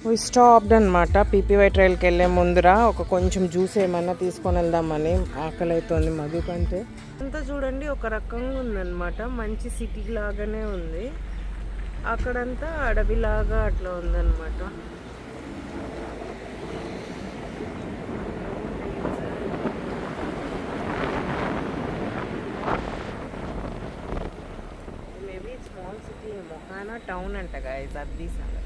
We stopped అనమాట పీపీవై ట్రైల్కి వెళ్ళే ముందర ఒక కొంచెం జ్యూస్ ఏమన్నా తీసుకొని వెళ్దామని. ఆకలి అవుతుంది మధు కంటే. అంతా చూడండి ఒక రకంగా ఉందన్నమాట. మంచి సిటీ లాగానే ఉంది. అక్కడంతా అడవిలాగా అట్లా ఉందన్నమాట. మేబీ స్మాల్ సిటీ ఏమో కానీ టౌన్ అంట గైస్ అది సంగతి.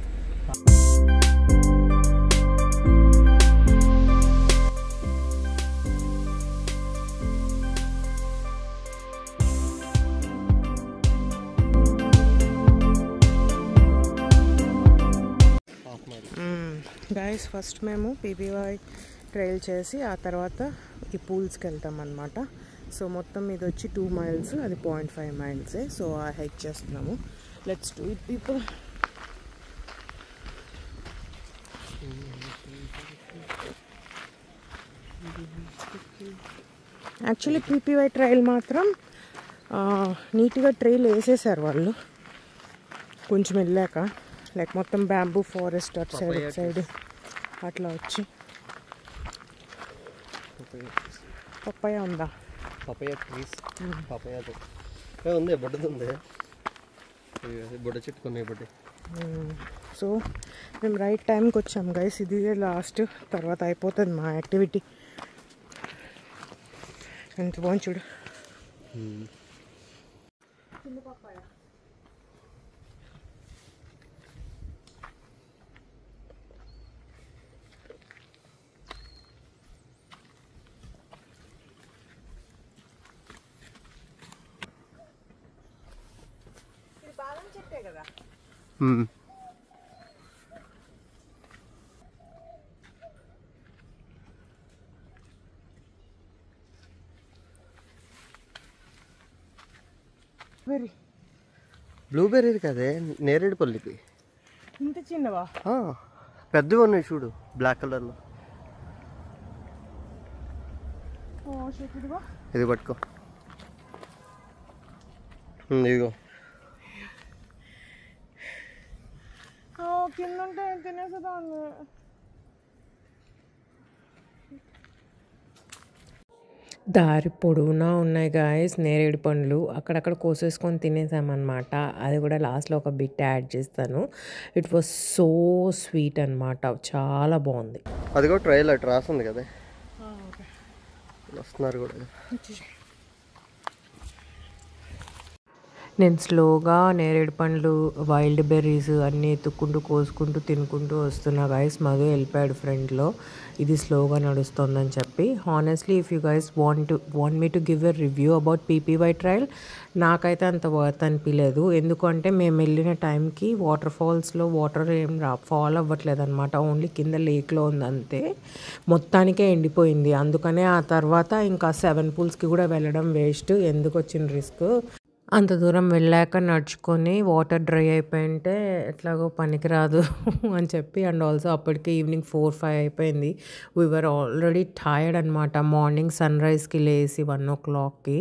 గైస్ ఫస్ట్ మేము పీపీవై ట్రైల్ చేసి ఆ తర్వాత ఈ పూల్స్కి వెళ్తాం అన్నమాట. సో మొత్తం ఇది వచ్చి 2 miles, అది 0.5 miles. సో ఆ హైక్ చేస్తున్నాము. Let's do it people. Actually Pipiwai trail మాత్రం నీట్గా ట్రైల్ వేసేసారు వాళ్ళు కొంచెం వెళ్ళాక. లైక్ మొత్తం బ్యాంబూ ఫారెస్ట్ అటు సైడ్ అట్లా వచ్చి. పప్పాయ ఉందా? పపాయ ట్రీస్ పపాయతో ఉంది, బుడ్డది బుడ్డ చెట్టుకున్నాయి బుడ్డ. సో మేము రైట్ టైంకి వచ్చాం గైస్. ఇది లాస్ట్, తర్వాత అయిపోతుంది మా యాక్టివిటీ. ఎంత బాగుంది చూడు. కదా బ్లూబెర్రీ కదే, నేరేడుపల్లికి. ఇంత చిన్నవా? పెద్దవి ఉన్నాయి చూడు, బ్లాక్ కలర్లో. ఇది పట్టుకో, ఇదిగో. కింద ఉంటే తినేసేదాన్ని. దారి పొడవునా ఉన్నాయి గాయస్ నేరేడు పండ్లు. అక్కడక్కడ కోసేసుకొని తినేసామన్నమాట. అది కూడా లాస్ట్లో ఒక బిట్ యాడ్ చేస్తాను. ఇట్ వాజ్ సో స్వీట్ అనమాట, చాలా బాగుంది. అది కూడా ట్రైల్ అటు రాస్తుంది కదా, వస్తున్నారు కూడా. నేను స్లోగా నేరేడు పండ్లు, వైల్డ్ బెర్రీస్ అన్నీ ఎత్తుక్కుంటూ కోసుకుంటూ తినుకుంటూ వస్తున్నా గైస్. మధు వెళ్ళిపోయాడు ఫ్రంట్లో, ఇది స్లోగా నడుస్తుందని చెప్పి. Honestly if you guys want me to give a review about Pipiwai trail, నాకైతే అంత వర్త్ అనిపించలేదు. ఎందుకంటే మేము వెళ్ళిన టైంకి వాటర్ ఫాల్స్లో వాటర్ ఏం ఫాల్ అవ్వట్లేదు అనమాట, ఓన్లీ కింద లేక్లో ఉంది అంతే. మొత్తానికే ఎండిపోయింది. అందుకనే ఆ తర్వాత ఇంకా 7 pools కూడా వెళ్ళడం వేస్ట్, ఎందుకు వచ్చిన రిస్క్. అంత దూరం వెళ్ళాక నడుచుకొని వాటర్ డ్రై అయిపోయింటే ఎట్లాగో పనికిరాదు అని చెప్పి. అండ్ ఆల్సో అప్పటికే ఈవినింగ్ 4-5 అయిపోయింది. వీఆర్ ఆల్రెడీ టైర్డ్ అనమాట. మార్నింగ్ సన్రైజ్కి లేసి 1 o'clockకి,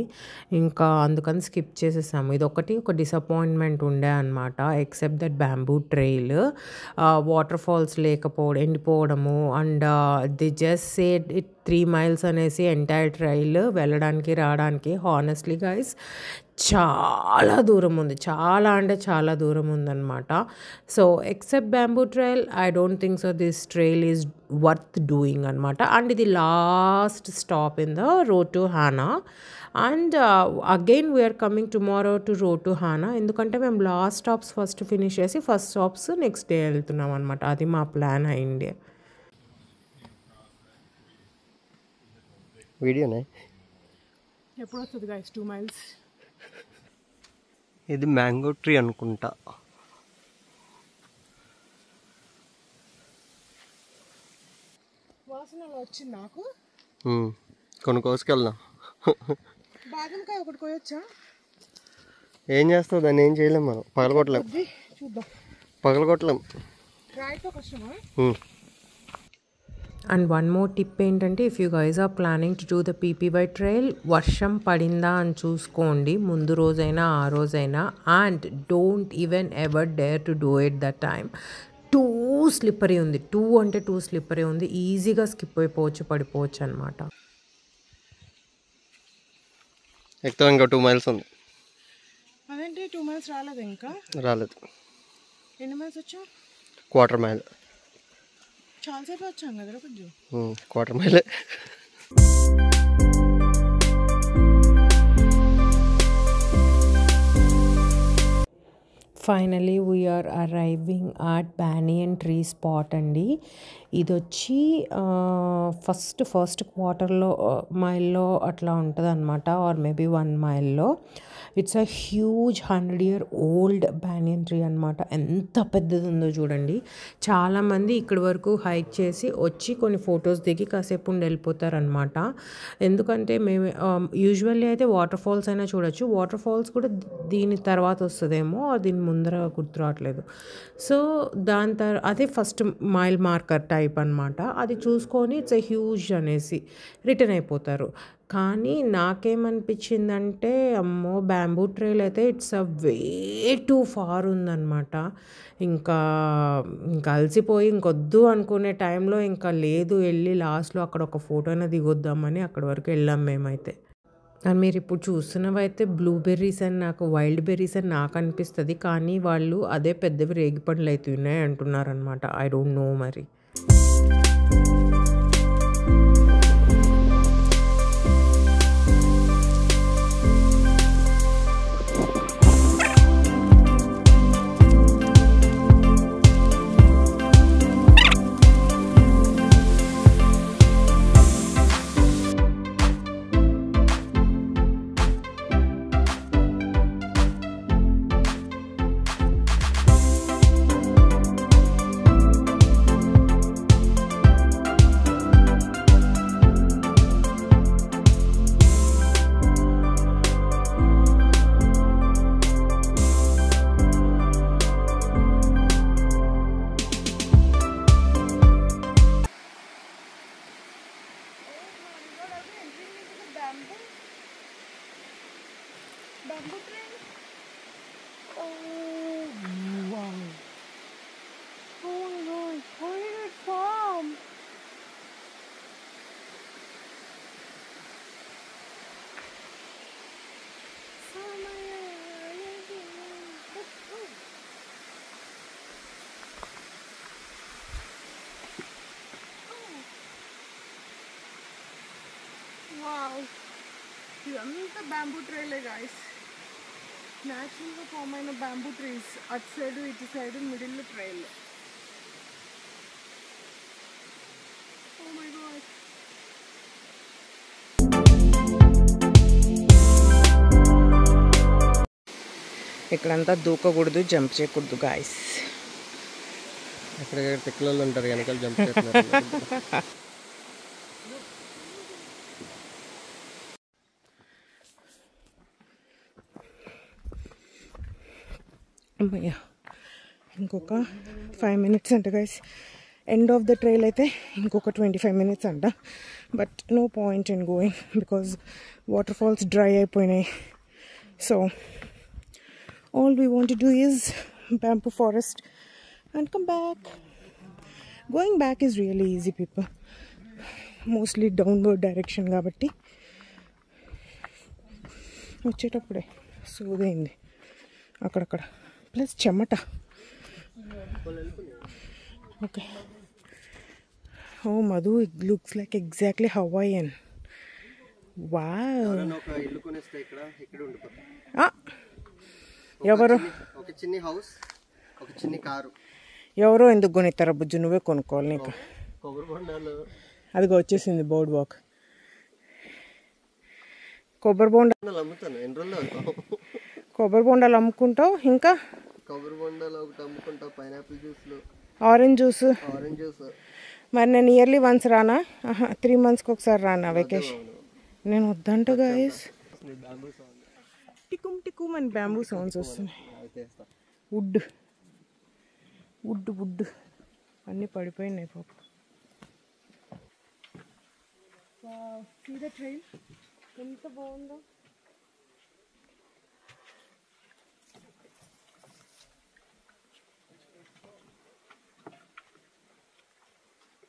ఇంకా అందుకని స్కిప్ చేసేసాము. ఇది ఒక డిసప్పాయింట్మెంట్ ఉండే అనమాట. Except that bamboo trail, waterfalls లేకపోవడం, ఎండిపోవడము. And they just said it 3 miles అనేసి ఎంటైర్ ట్రైల్ వెళ్ళడానికి రావడానికి. హానెస్ట్లీ గైస్ చాలా దూరం ఉంది, చాలా అంటే చాలా దూరం ఉందన్నమాట. So except bamboo trail I don't think so this trail is worth doing అనమాట. అండ్ ఇది last stop in the road to Hana. And again we're coming tomorrow to road to Hana, ఎందుకంటే మేము లాస్ట్ స్టాప్స్ ఫస్ట్ ఫినిష్ చేసి first stops next day వెళ్తున్నాం అనమాట. అది మా plan అయింది. వీడియోనే ఎప్పుడు వస్తుంది గైస్ 2 miles? ఇది మ్యాంగో ట్రీ అనుకుంటా. వాసనలో వచ్చింది నాకు. కొన్ని కోసుకెళ్దాం. బాదంకాయ ఒకటి కోయొచ్చా? ఏం చేస్తావు, దాన్ని ఏం చేయలేం మనం, పగలగొట్టలేం. చూద్దాం, పగలగొట్టలేం. రాయితో కష్టమా? అండ్ వన్ మోర్ టిప్ ఏంటంటే, if you guys are planning to do the Pipiwai trail, వర్షం పడిందా అని చూసుకోండి ముందు రోజైనా ఆ రోజైనా. And don't even ever dare to do it that time. Too slippery ఉంది, టూ స్లిప్పరీ ఉంది, ఈజీగా స్కిప్ అయిపోవచ్చు, పడిపోవచ్చు అనమాట. ఎక్కువ ఇంకా 2 miles ఉంది. అదేంటి 2 miles రాలేదు ఇంకా? రాలేదు. ఎన్ని miles వచ్చావు? 1/4 mile. చాలాసేపు వచ్చాం కదా కొంచెం. 1/4 mile. Finally we're arriving at banyan tree spot అండి. ఇది వచ్చి ఫస్ట్ క్వార్టర్లో మైల్లో అట్లా ఉంటుంది అనమాట, ఆర్ మేబీ 1 mileలో. It's a huge 100-year old banyan tree అనమాట. ఎంత పెద్దది ఉందో చూడండి. చాలామంది ఇక్కడి వరకు హైక్ చేసి వచ్చి కొన్ని ఫొటోస్ దిగి కాసేపు ఉండి వెళ్ళిపోతారనమాట. ఎందుకంటే మేము యూజువల్లీ అయితే వాటర్ ఫాల్స్ అయినా చూడొచ్చు, వాటర్ ఫాల్స్ కూడా దీని తర్వాత వస్తుందేమో, దీని ముందర గుర్తు రావట్లేదు. సో అదే ఫస్ట్ మైల్ మార్కర్ టైప్ అనమాట. అది చూసుకొని ఇట్స్ ఎ హ్యూజ్ అనేసి రిటర్న్ అయిపోతారు. కానీ నాకేమనిపించిందంటే, అమ్మో బ్యాంబూ ట్రైల్ అయితే it's a way too far ఉందన్నమాట. ఇంకా అలసిపోయి ఇంకొద్దు అనుకునే టైంలో ఇంకా లేదు, వెళ్ళి లాస్ట్లో అక్కడ ఒక ఫోటో అయినా దిగొద్దామని అక్కడి వరకు వెళ్ళాం మేమైతే. అండ్ మీరు ఇప్పుడు చూస్తున్నవైతే బ్లూబెర్రీస్ అని, నాకు వైల్డ్ బెర్రీస్ అని నాకు అనిపిస్తుంది, కానీ వాళ్ళు అదే పెద్దవి రేగిపండ్లు అయితే ఉన్నాయి అంటున్నారనమాట. ఐ డోంట్ నో మరి. Bamboo trail? Oh, wow. Oh my god, where did it from? Wow. ఇదంతా బ్యాంబూ ట్రైలే గాయస్. న్యాచురల్గా ఫామ్ అయిన బ్యాంబూ ట్రీస్, అటు సైడ్ ఇటు side middle trail. Oh my god. ఇక్కడంతా దూకకూడదు, జంప్ చేయకూడదు గాయస్. అక్కడ తిక్కలలో ఉంటారు, వెనకాల జంప్ చేస్తున్నారు. అమ్మయ్యా, ఇంకొక 5 minutes అంట guys. End of the trail అయితే ఇంకొక 25 minutes అంట. But no point in going because waterfalls dry అయిపోయినాయి. So all we want to do is bamboo forest and come back. Going back is really easy people, mostly downward direction కాబట్టి. వచ్చేటప్పుడే సోదైంది అక్కడక్కడ, plus చెమట. Okay. ఓ Madhu, it looks like exactly Hawaiian. Wow. ఎవరు ఒక చిన్న హౌస్, ఒక చిన్న కారు. ఎవరో ఎందుకు కొనిస్తారా బుజ్జు, నువ్వే కొనుక్కోవాలి. నీకు కొబ్బరి బొండాలు అదిగో వచ్చేసింది బోర్డ్ వాక్. కొబ్బరి బొండాలు అమ్ముతాను. ఎన్ని రోజులు కొబ్బరి బొండాలు అమ్ముకుంటావు? ఇంకా కొబ్బరి బొండాలు ఒకటి అమ్ముకుంటావు, పైనాపిల్ జ్యూస్లు, ఆరెంజ్ జ్యూస్. Orange juice. మరి నేను ఇయర్లీ వన్స్ రానా? 3 monthsకి ఒకసారి రానా వెకేషన్? నేను వద్దంట గాయస్. టికుమ్ టికుమ్ అని బ్యాంబూ సౌండ్స్ వస్తున్నాయి. వుడ్ వుడ్ వుడ్ అన్నీ పడిపోయినాయి పాప. See the trail? ఎంత బాగుందో.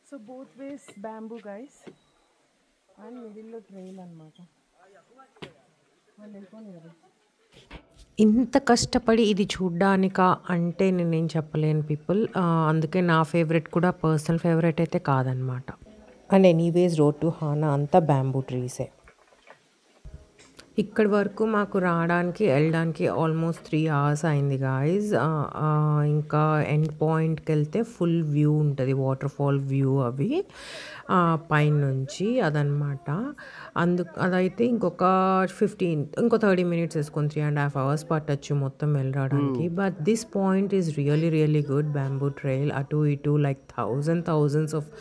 So both ways bamboo guys and middle లో trail అన్నమాట. వాళ్ళు వెళ్ళిపోయి కదా. ఇంత కష్టపడి ఇది చూడ్డానికా అంటే నేనేం చెప్పలేను పీపుల్. అందుకే నా ఫేవరెట్ కూడా పర్సనల్ ఫేవరెట్ అయితే కాదనమాట. అండ్ ఎనీవేస్ రోడ్ టు హానా అంతా బ్యాంబూ ట్రీసే. ఇక్కడి వరకు మాకు రావడానికి వెళ్ళడానికి ఆల్మోస్ట్ 3 hours అయింది గాయస్. ఇంకా ఎండ్ పాయింట్కి వెళ్తే ఫుల్ వ్యూ ఉంటుంది, వాటర్ ఫాల్ వ్యూ అవి పైనుంచి అదనమాట. అదైతే ఇంకొక 30 minutes వేసుకొని 3.5 hours పట్టచ్చు మొత్తం వెళ్ళడానికి. But this point is really good. Bamboo trail అటు ఇటు like thousands of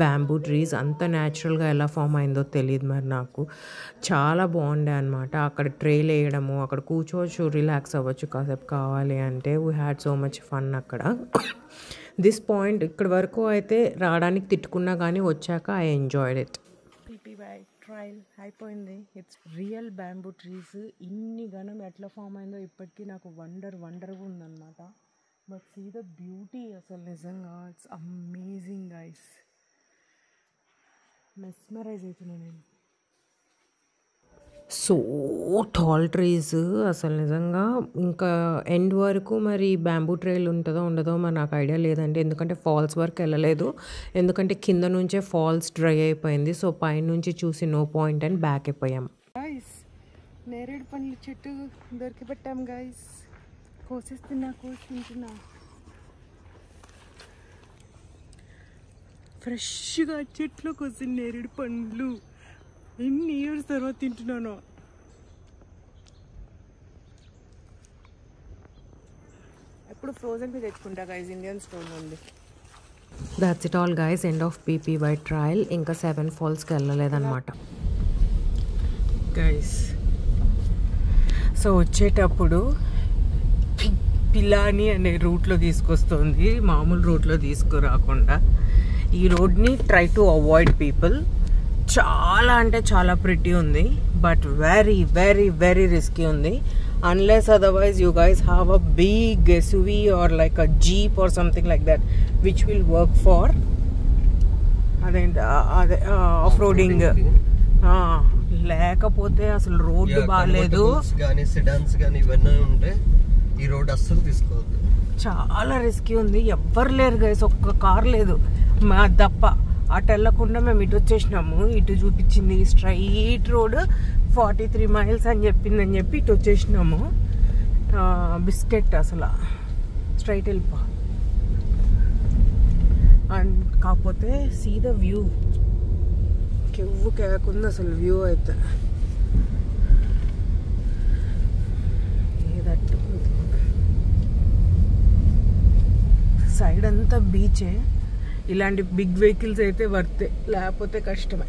bamboo trees. అంత న్యాచురల్గా ఎలా ఫామ్ అయిందో తెలియదు మరి నాకు. చాలా బాగుండే అనమాట. అక్కడ ట్రైల్ వేయడము, అక్కడ కూర్చోవచ్చు, రిలాక్స్ అవ్వచ్చు కాసేపు కావాలి అంటే. We had so much fun అక్కడ. దిస్ పాయింట్ ఇక్కడి వరకు అయితే రావడానికి తిట్టుకున్నా కానీ వచ్చాక ఐ ఎంజాయ్డ్ ఇట్. పీపీవై ట్రైల్ అయిపోయింది. It's real bamboo trees. ఇన్ని గణం ఎట్లా ఫామ్ అయిందో ఇప్పటికీ నాకు వండర్గా ఉందన్నమాట. బట్ సీ ద బ్యూటీ, అసలు నిజంగా ఇట్స్ అమేజింగ్ గైస్. మెస్మరైజ్ అవుతున్నా నేను. సో టాల్ ట్రీస్ అసలు నిజంగా. ఇంకా ఎండ్ వరకు మరి బ్యాంబూ ట్రైల్ ఉంటుందో ఉండదో మరి నాకు ఐడియా లేదండి. ఎందుకంటే ఫాల్స్ వరకు వెళ్ళలేదు, ఎందుకంటే కింద నుంచే ఫాల్స్ డ్రై అయిపోయింది. సో పైనుంచి చూసి నో పాయింట్ అని బ్యాక్ అయిపోయాం. గైస్ నేరేడు పండ్ల చెట్టు దొరికి పెట్టాం గైస్. కోసుకుంటున్నా ఫ్రెష్గా చెట్లు కోసిన నేరేడు పండ్లు. ఎన్ని ఇయర్స్ తర్వాత తింటున్నాను. ఎప్పుడు ఫ్రోజన్వి తెచ్చుకుంటా గైస్, ఇండియన్ స్టోర్ ఉంది. That's it all guys, end of Pipiwai trail. ఇంకా 7 falls వెళ్ళలేదన్నమాట గైస్. సో వచ్చేటప్పుడు పిలాని అనే రూట్లో తీసుకొస్తుంది, మామూలు రూట్లో తీసుకురాకుండా. ఈ రోడ్ని ట్రై టు అవాయిడ్ పీపుల్. చాలా అంటే చాలా ప్రిటీ ఉంది, బట్ వెరీ రిస్కీ ఉంది. Unless otherwise you guys have a big SUV or like a jeep or something like that which will work for అదే ఆఫ్-రోడింగ్. లేకపోతే అసలు రోడ్డు బాగాలేదు. సెడాన్స్ కానీ ఇవన్నీ ఉంటే ఈ రోడ్ అస్సలు తీసుకోవద్దు. చాలా రిస్కీ ఉంది. ఎవ్వరు లేరు గైస్, ఒక్క కార్ లేదు మా తప్ప. అటు వెళ్ళకుండా మేము ఇటు వచ్చేసినాము. ఇటు చూపించింది స్ట్రైట్ రోడ్ 43 miles అని చెప్పిందని చెప్పి ఇటు వచ్చేసినాము. బిస్కెట్ అసలు స్ట్రైట్ వెళ్ళిపో. అండ్ కాకపోతే సీ ద వ్యూ, కెవ్వు కేకుంది అసలు వ్యూ అయితే. ఏదట్టు సైడ్ అంతా బీచే. ఇలాంటి బిగ్ వెహికల్స్ అయితే వర్తే, లేకపోతే కష్టమే.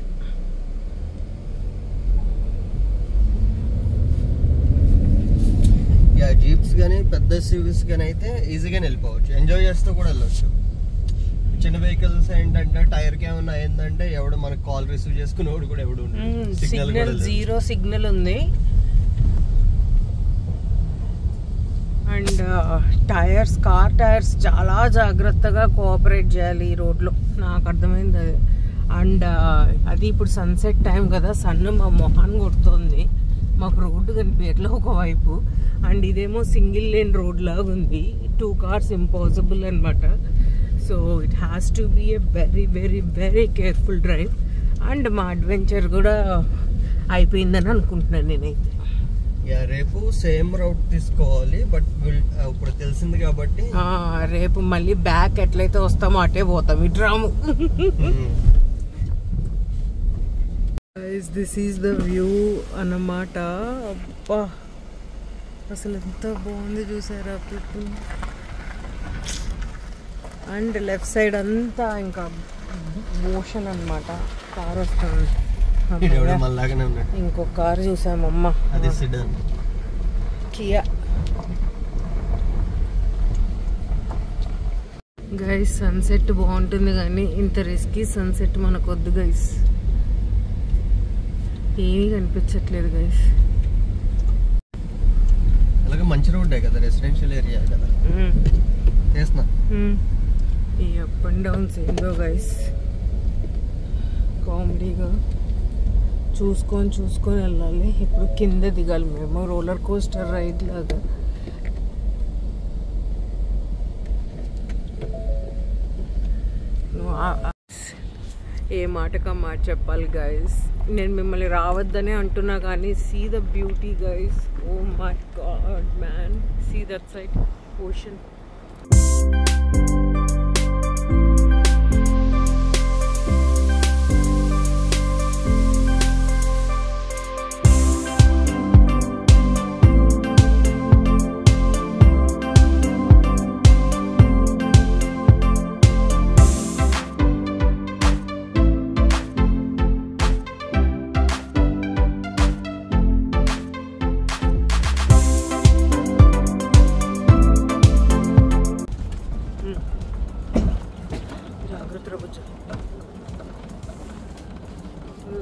జీప్స్ కానీ పెద్ద SUVs కానీ అయితే ఈజీగానే వెళ్ళిపోవచ్చు, ఎంజాయ్ చేస్తూ కూడా వెళ్ళొచ్చు. చిన్న వెహికల్స్ ఏంటంటే టైర్ కి ఏమన్నా అయిందంటే ఎవడు మనకు కాల్ రిసీవ్ చేసుకునేవాడు కూడా ఎవడు ఉండడు. సిగ్నల్ 0 సిగ్నల్ ఉంది. అండ్ కార్ టైర్స్ చాలా జాగ్రత్తగా కోఆపరేట్ చేయాలి ఈ రోడ్లో, నాకు అర్థమైంది అది. అండ్ అది ఇప్పుడు సన్సెట్ టైం కదా, సన్ మా మొహాన్ని కొడుతుంది. మాకు రోడ్డు కనిపించట్లే ఒకవైపు. అండ్ ఇదేమో సింగిల్ లేన్ రోడ్ లాగా ఉంది, 2 cars ఇంపాసిబుల్ అనమాట. So it has to be a very careful drive. And మా అడ్వెంచర్ కూడా అయిపోయిందని అనుకుంటున్నాను నేనైతే. రేపు సేమ్ రౌట్ తీసుకోవాలి, బట్ ఇప్పుడు తెలిసింది కాబట్టి రేపు మళ్ళీ బ్యాక్ ఎట్లయితే వస్తామో అటే పోతాం. ఇటు రాము. దిస్ ఈస్ ద వ్యూ అన్నమాట. అబ్బా అసలు ఎంత బాగుంది చూసారా పీపుల్. అండ్ లెఫ్ట్ సైడ్ అంతా ఇంకా ఓషన్ అన్నమాట. కార్ వస్తుంది. ఇంకో కార్ చూసామమ్మ, అది సెడాన్ కియా. గైస్ సన్సెట్ బాగుంటుంది కానీ ఇంత రిస్కీ సన్సెట్ మనకు వద్దు గైస్. ఏమీ కనిపించట్లేదు గైస్. అలాగే మంచి రోడ్డే కదా, రెసిడెన్షియల్ ఏరియా కదా. చేస్తున్నా ఈ అప్ అండ్ డౌన్స్ ఏందో గైస్ కామెడీగా చూసుకొని వెళ్ళాలి. ఇప్పుడు కింద దిగాలి మేము, రోలర్ కోస్టర్ రైడ్ లాగా. ఏ మాటకా మాట చెప్పాలి గైస్, నేను మిమ్మల్ని రావద్దనే అంటున్నా కానీ see the beauty guys. Oh my god man, see that side ocean.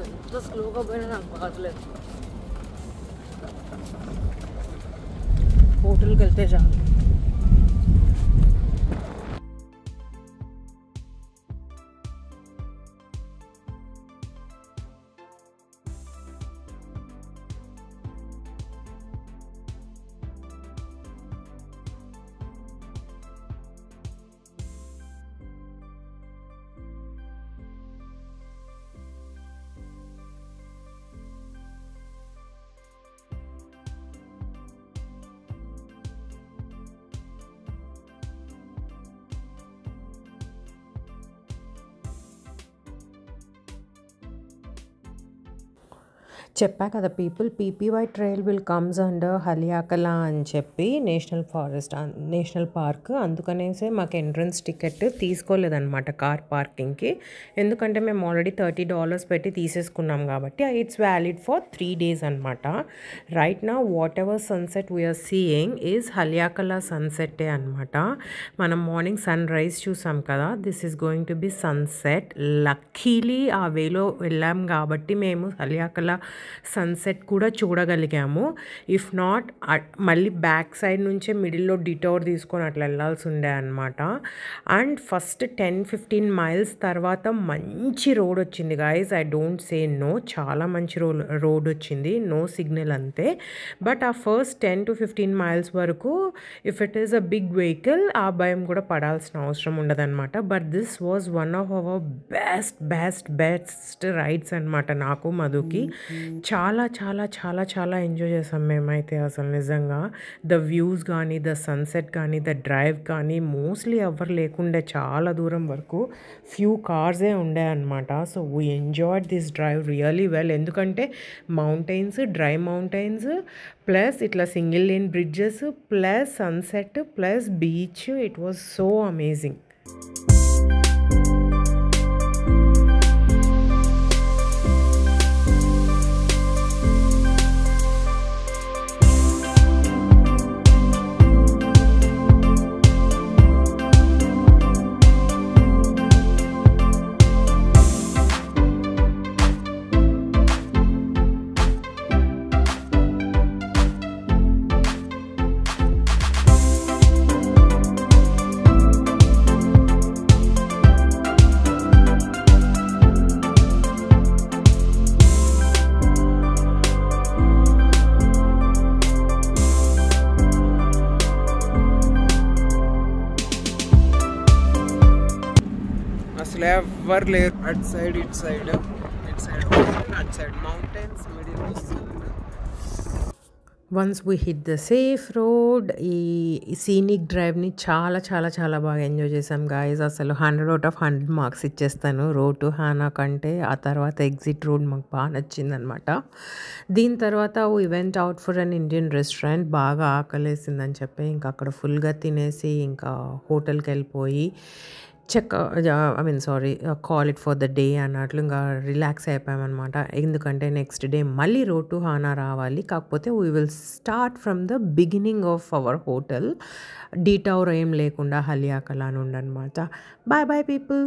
ఎంత స్లోగా పోయినా నాకు బాగలేదు. హోటల్కి వెళ్తే చాలు. చెప్పా కదా people, Pipiwai trail will comes under Haleakala అని చెప్పి నేషనల్ పార్క్. అందుకనేసే మాకు ఎంట్రన్స్ టికెట్ తీసుకోలేదన్నమాట కార్ పార్కింగ్కి. ఎందుకంటే మేము ఆల్రెడీ $30 పెట్టి తీసేసుకున్నాం కాబట్టి ఇట్స్ వ్యాలిడ్ ఫర్ 3 days అనమాట. రైట్ నా whatever sunset we're seeing is Haleakala సన్సెట్టే అనమాట. మనం మార్నింగ్ సన్ రైజ్ చూసాం కదా, this is going to be sunset. Luckily ఆ వేలో వెళ్ళాం కాబట్టి మేము హలియాకలా సన్సెట్ కూడా చూడగలిగాము. ఇఫ్ నాట్ మళ్ళీ బ్యాక్ సైడ్ నుంచే మిడిల్లో డిటోర్ తీసుకొని అట్లా వెళ్ళాల్సి ఉండే అనమాట. అండ్ ఫస్ట్ 10-15 miles తర్వాత మంచి రోడ్ వచ్చింది guys. I don't say no, చాలా మంచి రోడ్ వచ్చింది, నో సిగ్నల్ అంతే. బట్ ఆ ఫస్ట్ 10-15 miles వరకు if it is a big vehicle ఆ భయం కూడా పడాల్సిన అవసరం ఉండదన్నమాట. But this was one of our best rides అనమాట. నాకు మధుకి చాలా చాలా చాలా చాలా ఎంజాయ్ చేసాం మేమైతే అసలు నిజంగా. ద వ్యూస్ కానీ, ద సన్సెట్ కానీ, ద డ్రైవ్ కానీ మోస్ట్లీ ఎవరు లేకుండే, చాలా దూరం వరకు ఫ్యూ కార్సే ఉండే అనమాట. So we enjoyed this drive really well. ఎందుకంటే మౌంటైన్స్, డ్రై మౌంటైన్స్ ప్లస్ ఇట్లా single lane bridges plus sunset plus beach, it was so amazing. అసలు ఎవరు లేరు. అటు సైడ్ ఇటు సైడ్ అటు సైడ్ మౌంటైన్స్ మిడిల్ వస్తుంది. Once we hit the safe road, ఈ సీనిక్ డ్రైవ్ని చాలా చాలా చాలా బాగా ఎంజాయ్ చేసాం గాయస్. అసలు 100 out of 100 మార్క్స్ ఇచ్చేస్తాను రోడ్ టు హానా కంటే. ఆ తర్వాత ఎగ్జిట్ రోడ్ మాకు బాగా నచ్చిందనమాట. దీని తర్వాత we went out for an Indian restaurant. బాగా ఆకలేసిందని చెప్పి ఇంకా అక్కడ ఫుల్గా తినేసి ఇంకా హోటల్కి వెళ్ళిపోయి call it for the day అన్నట్లు ఇంకా రిలాక్స్ అయిపోయామన్నమాట. ఎందుకంటే నెక్స్ట్ డే మళ్ళీ రోడ్ టు హానా రావాలి. కాకపోతే we will start from the beginning of our hotel. Detour ఏం లేకుండా హలియాకలా నుండి అనమాట. Bye bye people.